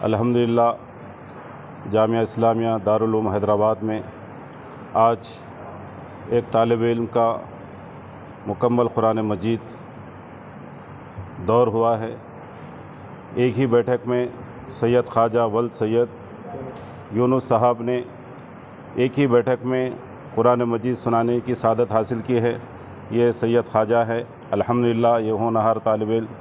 الحمدللہ جامعہ اسلامیہ دارالعلوم حیدرآباد میں آج ایک طالب علم کا مکمل قرآن مجید دور ہوا ہے۔ ایک ہی بیٹھک میں سید خواجہ ولد سید یونس صاحب نے ایک ہی بیٹھک میں قرآن مجید سنانے کی سعادت حاصل کی ہے۔ یہ سید خواجہ ہے۔ الحمدللہ یہ ہونہار طالب علم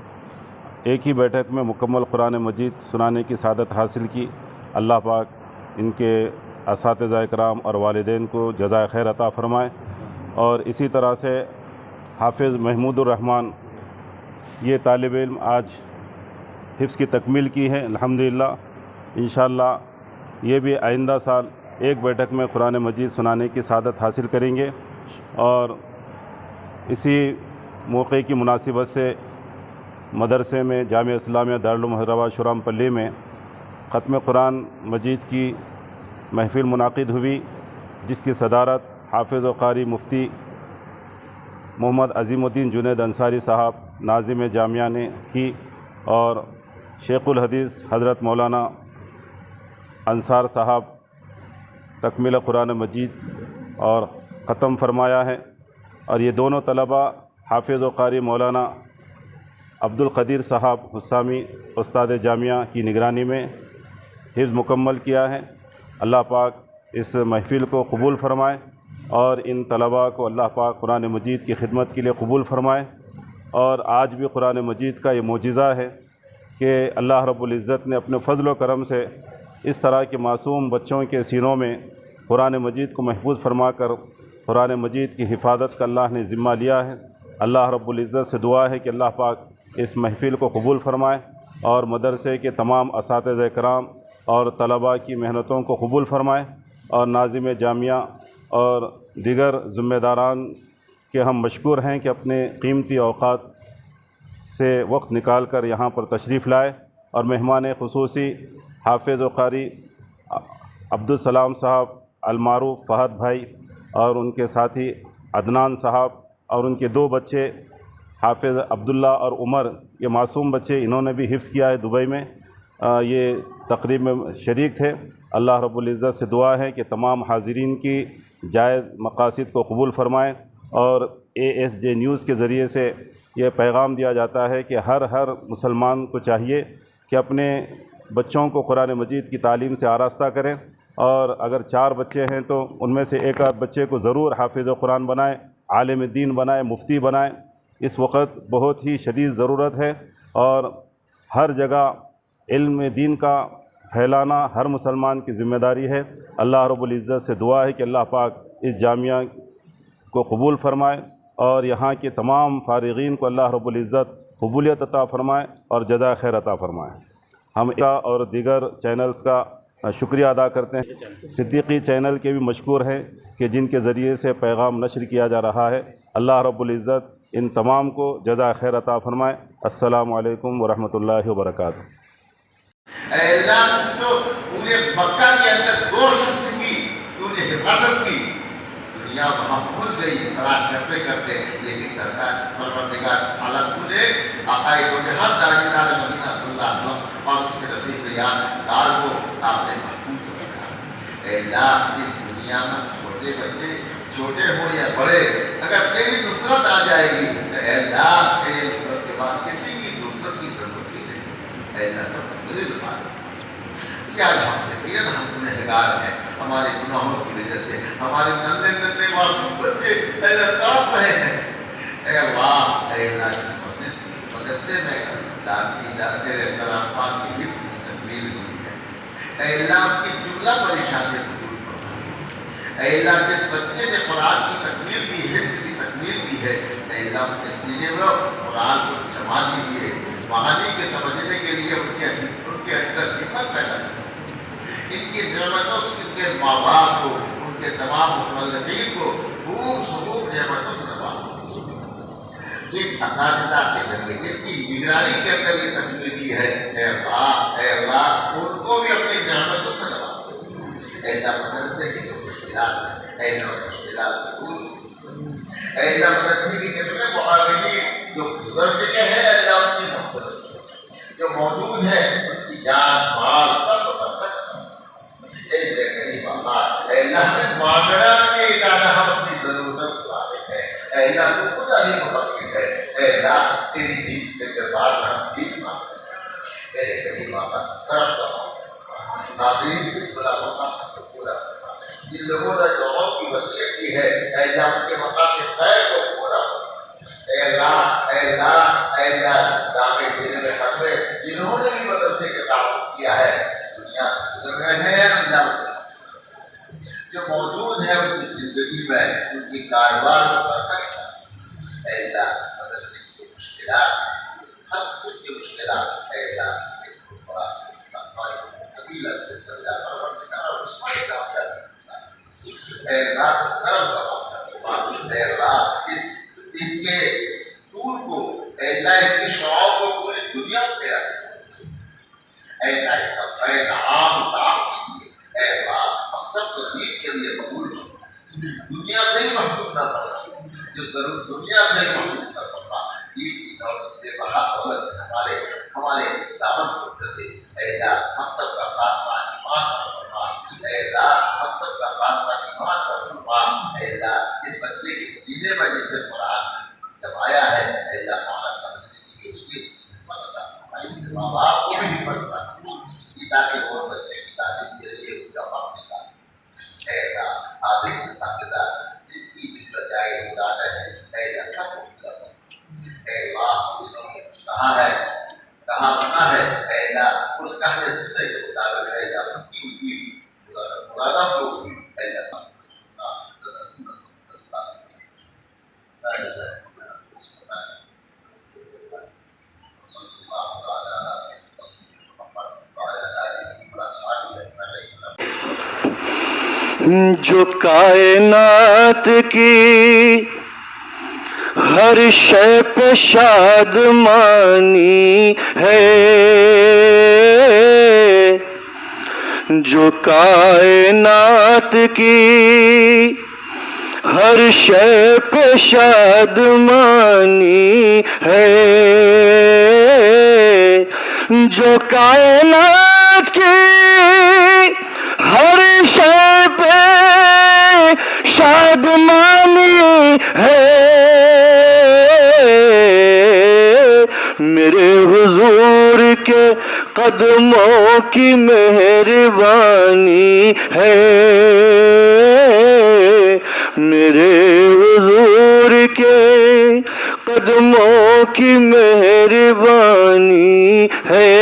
ایک ہی بیٹھک میں مکمل قرآن مجید سنانے کی سعادت حاصل کی۔ اللہ پاک ان کے اساتذہ اکرام اور والدین کو جزائے خیر عطا فرمائے، اور اسی طرح سے حافظ محمود الرحمن یہ طالب علم آج حفظ کی تکمیل کی ہے۔ الحمدللہ انشاءاللہ یہ بھی آئندہ سال ایک بیٹھک میں قرآن مجید سنانے کی سعادت حاصل کریں گے۔ اور اسی موقع کی مناسبت سے مدرسے میں جامعہ اسلامیہ دارالعلوم حیدرآباد شورام پلی میں ختم قرآن مجید کی محفل منعقد ہوئی، جس کی صدارت حافظ و قاری مفتی محمد عظیم الدین جنید انصاری صاحب ناظم جامعہ نے کی، اور شیخ الحدیث حضرت مولانا انصار صاحب تکمیل قرآن مجید اور ختم فرمایا ہے۔ اور یہ دونوں طلباء حافظ و قاری مولانا عبدالقدیر صاحب حسامی استاد جامعہ کی نگرانی میں حفظ مکمل کیا ہے۔ اللہ پاک اس محفل کو قبول فرمائے، اور ان طلباء کو اللہ پاک قرآن مجید کی خدمت کے لیے قبول فرمائے۔ اور آج بھی قرآن مجید کا یہ معجزہ ہے کہ اللہ رب العزت نے اپنے فضل و کرم سے اس طرح کے معصوم بچوں کے سینوں میں قرآن مجید کو محفوظ فرما کر قرآن مجید کی حفاظت کا اللہ نے ذمہ لیا ہے۔ اللہ رب العزت سے دعا ہے کہ اللہ پاک اس محفل کو قبول فرمائے، اور مدرسے کے تمام اساتذہ کرام اور طلباء کی محنتوں کو قبول فرمائے، اور ناظم جامعہ اور دیگر ذمہ داران کے ہم مشکور ہیں کہ اپنے قیمتی اوقات سے وقت نکال کر یہاں پر تشریف لائے۔ اور مہمان خصوصی حافظ و قاری عبدالسلام صاحب المعروف فہد بھائی اور ان کے ساتھی عدنان صاحب اور ان کے 2 بچے حافظ عبداللہ اور عمر، یہ معصوم بچے، انہوں نے بھی حفظ کیا ہے دبئی میں، یہ تقریب میں شریک تھے۔ اللہ رب العزت سے دعا ہے کہ تمام حاضرین کی جائز مقاصد کو قبول فرمائے۔ اور ASJ نیوز کے ذریعے سے یہ پیغام دیا جاتا ہے کہ ہر مسلمان کو چاہیے کہ اپنے بچوں کو قرآن مجید کی تعلیم سے آراستہ کریں، اور اگر 4 بچے ہیں تو ان میں سے ایک آدھ بچے کو ضرور حافظ قرآن بنائیں، عالم دین بنائیں، مفتی بنائیں۔ اس وقت بہت ہی شدید ضرورت ہے، اور ہر جگہ علم دین کا پھیلانا ہر مسلمان کی ذمہ داری ہے۔ اللہ رب العزت سے دعا ہے کہ اللہ پاک اس جامعہ کو قبول فرمائے، اور یہاں کے تمام فارغین کو اللہ رب العزت قبولیت عطا فرمائے اور جزائے خیر عطا فرمائے۔ ہم اور دیگر چینلز کا شکریہ ادا کرتے ہیں۔ صدیقی چینل کے بھی مشکور ہیں کہ جن کے ذریعے سے پیغام نشر کیا جا رہا ہے۔ اللہ رب العزت ان تمام کو جزائے خیر عطا فرمائے۔ السلام علیکم ورحمۃ اللہ وبرکاتہ۔ اے اللہ تو پورے مکہ کے اندر 2 شخص کی تو نے حفاظت کی، دنیا وہاں پہنچ گئی تلاش کرتے کرتے، لیکن سرکار پروردگار عالم نے آقا دو جہان تاجدار مدینہ صلی اللہ علیہ وسلم اور اس کے رفیق یار کو آپ نے محفوظ رکھا۔ اے اللہ اس دنیا میں چھوٹے بچے چھوٹے ہوں یا بڑے، اگر تیری نصرت آ جائے گی تو اے اللہ تیری نصرت کے بعد کسی کی نصرت کی ضرورت ہی نہیں۔ اے اللہ سب مجھے بتا کیا ہم سے پیر ہم گنہگار ہیں، ہمارے گناہوں کی وجہ سے ہمارے ننھے معصوم بچے اے اللہ تڑپ رہے ہیں۔ اے اللہ جس مدرسے میں تیرے کلام پاک کی حفظ کی تکمیل ہوئی ہے، اے اللہ ان کی جملہ پریشانیوں کو دور فرما۔ اے اللہ جس بچے نے قرآن کی تکمیل کی، حفظ کی تکمیل کی ہے، اے اللہ ان کے سینے میں قرآن کو جما دیجیے، معانی کے سمجھنے کے لیے ان کے اندر ہمت پیدا کریں۔ ان کی نعمتوں سے ان کے ماں باپ کو، ان کے تمام متعلقین کو خوب نعمتوں سے نوازو۔ جس اساتذہ کے ذریعے جن کی نگرانی کے اندر یہ تکمیل کی ہے، اے اللہ ان کو بھی اپنی نعمتوں سے نوازو۔ اے اللہ مدرسے کی جو مشکلات ہیں، اے اللہ مشکلات دور، اے اللہ مدرسے کی کتنے معاونین جو گزر چکے ہیں، اے اللہ ان کی مغفرت، جو موجود ہے ان کی جان مال کریم آقا کرم کا ناظرین کی بلا مقاصد کو پورا کرنا، جن لوگوں نے دعاؤں کی وصیت کی ہے اے اللہ ان کے مقاصد خیر کو پورا کرنا۔ اے اللہ اے اللہ اے اللہ دامے دینے میں ختمے جنہوں نے بھی مدرسے کا تعاون کیا ہے دنیا سے گزر رہے ہیں، اللہ جو موجود ہے ان کی زندگی میں ان کی کاروبار کو برکت اے اللہ مدرسے کی مشکلات ہر قسم کی مشکلات اے اللہ بڑا طویل عرصے سے پروردگار اور عصمت کا معاملہ اے اللہ کرم کا معاملہ اے اللہ اس کے نور کو اے اللہ اس کے شعاع کو پوری دنیا میں پھیلا اے اللہ اس کا فیض عام تعام کیجیے اے اللہ ہم سب کو دین کے لیے قبول کرنا، دنیا سے ہی محکوم نہ فرما، جو ضرور دنیا سے ہی محکوم نہ فرما، دین کی دولت بے بہا دولت سے ہمارے دامن کو کر دے اے اللہ ہم سب کا خاتمہ ایمان پر فرما اے اللہ ہم سب کا خاتمہ ایمان پر فرما اے اللہ اس بچے کے سینے میں جسے قرآن جمایا ہے اے اللہ ہمارا سمجھنے کے لیے اس کی ہمت عطا فرمائے، ماں باپ کو بھی ہمت عطا فرمائے تاکہ وہ بچے کی تعلیم کے لیے ان کا وقت نکال سکے اے اللہ حاضرین اساتذہ جن کی ذکر جائز مراد ہے اے اللہ سب کو مطلب اے اللہ انہوں نے کچھ کہا ہے کہا سنا ہے اے اللہ اس کہنے سننے کے مطابق اے اللہ ان کی مرادوں کو بھی اے اللہ جو کائنات کی ہر شے پہ شادمانی ہے، جو کائنات کی ہر شے پہ شادمانی ہے، جو کائنات کی ہر شے پہ شادمانی ہے، میرے حضور کے قدموں کی مہربانی ہے، میرے حضور کے قدموں کی مہربانی ہے،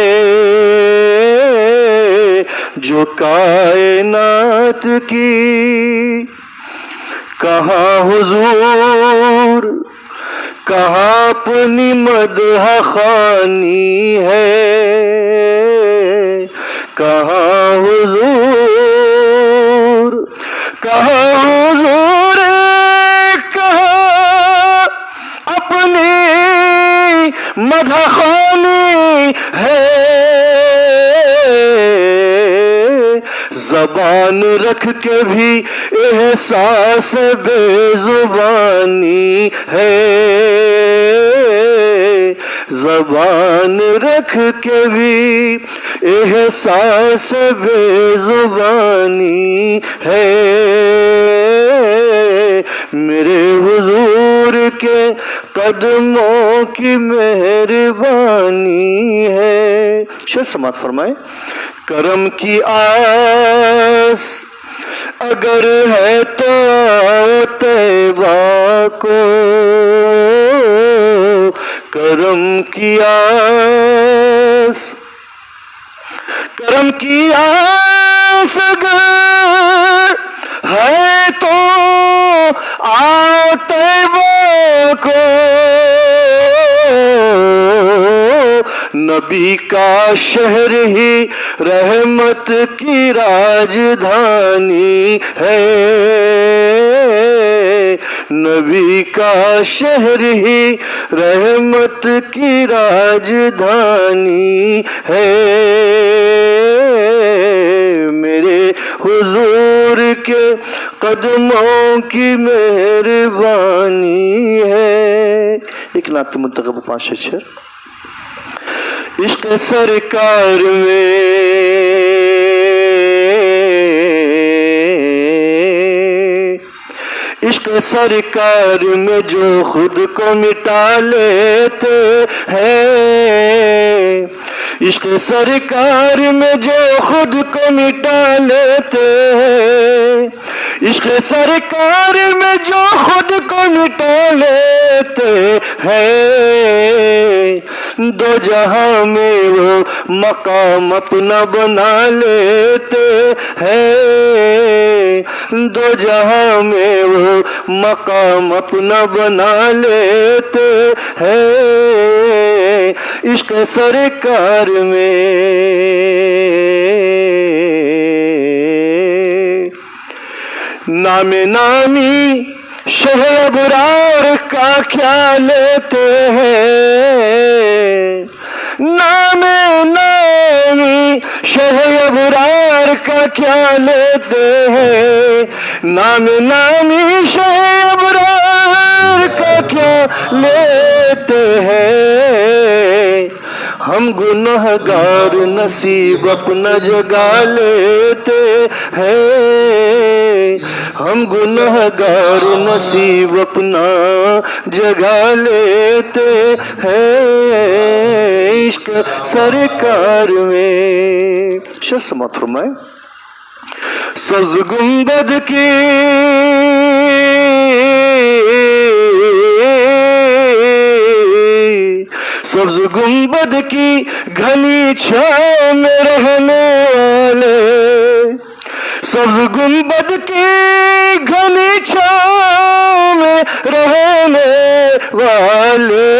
جو کائنات کی کہاں حضور کہاں اپنی مدح خوانی ہے، کہاں حضور کہاں حضور کہاں اپنی مدح خوانی ہے، زبان رکھ کے بھی احساس بے زبانی ہے، زبان رکھ کے بھی احساس بے زبانی ہے، میرے حضور کے قدموں کی مہربانی ہے۔ شعر سماعت فرمائے۔ کرم کی آس اگر ہے تو آؤ طیبہ کو، کرم کی آس اگر ہے تو آؤ طیبہ کو، نبی کا شہر ہی رحمت کی راجدھانی ہے، نبی کا شہر ہی رحمت کی راجدھانی ہے، میرے حضور کے قدموں کی مہربانی ہے۔ ایک نعت منتخب 5 شعر۔ عشق سرکار میں عشق سرکار میں جو خود کو مٹا لیتے ہیں، عشق سرکار میں جو خود کو مٹا لیتے ہیں، عشق سرکار میں جو خود کو مٹا لیتے ہیں، دو جہاں میں وہ مقام اپنا بنا لیتے ہیں، دو جہاں میں وہ مقام اپنا بنا لیتے ہیں، عشق سرکار میں نام نامی شہ ابرار کا کیا لیتے ہیں، نام نامی شہ ابرار کا کیا لیتے ہیں، نام نامی شہ ابرار کا کیا لیتے ہیں، ہم گنہگار نصیب اپنا جگا لیتے ہیں، ہم گنہگار نصیب اپنا جگا لیتے ہیں، عشق سرکار میں شر سماعت فرمائیں۔ سبز گنبد کی سبز گنبد کی گھنی چھاؤں میں رہنے والے، سبز گنبد کی گھنی چھاؤں میں رہنے والے،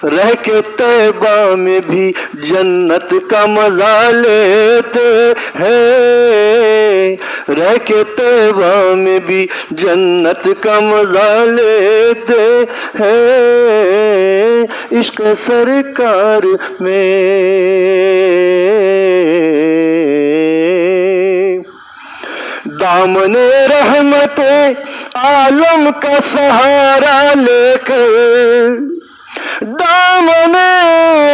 رہ کے طیبہ میں بھی جنت کا مزہ لیتے ہیں، رہ کے طیبہ میں بھی جنت کا مزہ لیتے ہیں، عشق سرکار میں دامن رحمت عالم کا سہارا لے کر، دامن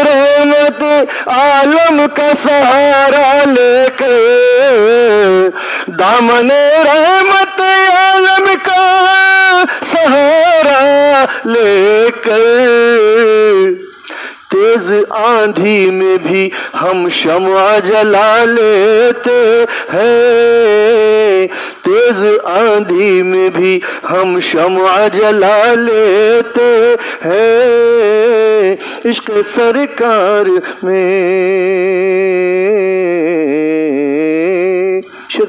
رحمت عالم کا سہارا لے کر، دامن رحمت عالم کا سہارا لے کر، تیز آندھی میں بھی ہم شمع جلا لیتے ہیں، تیز آندھی میں بھی ہم شمع جلا لیتے ہیں، عشق سرکار میں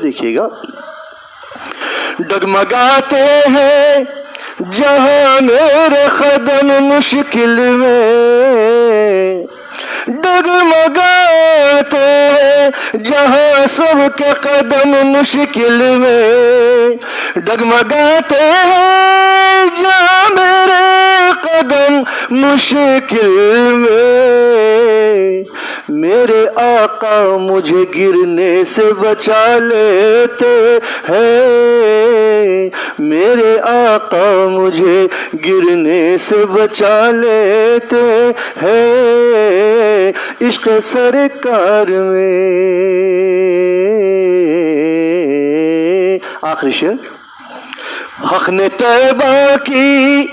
دیکھیے گا، ڈگمگاتے ہیں جہاں میرے قدم مشکل میں، ڈگمگاتے ہیں جہاں سب کے قدم مشکل میں، ڈگمگاتے ہیں جہاں میرے قدم مشکل میں، میرے آقا مجھے گرنے سے بچا لیتے ہیں، میرے آقا مجھے گرنے سے بچا لیتے ہیں، عشق سرکار میں آخری شعر، حق نے طیبہ کی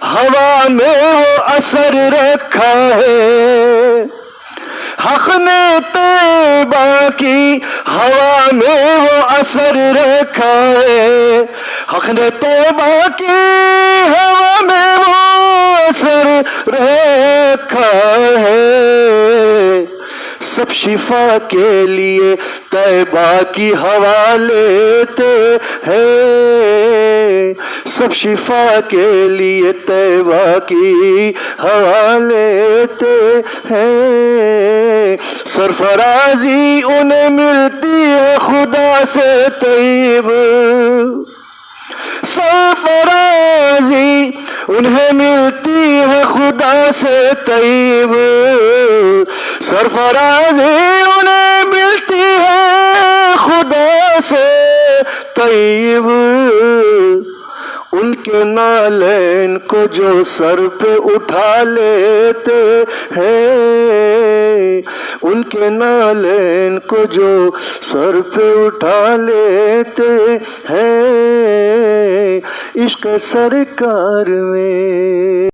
ہوا میں وہ اثر رکھا ہے، حق نے طیبہ کی ہوا میں وہ اثر رکھا ہے، حق نے طیبہ کی ہوا میں وہ اثر رکھا ہے، سب شفا کے لیے طیبہ کی ہوا لیتے ہیں، سب شفا کے لیے طیبہ کی ہوا لیتے ہیں، سرفرازی انہیں ملتی ہے خدا سے طیب، سرفرازی انہیں ملتی ہے خدا سے طیب، سرفرازی انہیں ملتی ہے خدا سے طیب، ان کے نالین کو جو سر پہ اٹھا لیتے ہیں، ان کے نالین کو جو سر پہ اٹھا لیتے ہیں، عشق سرکار میں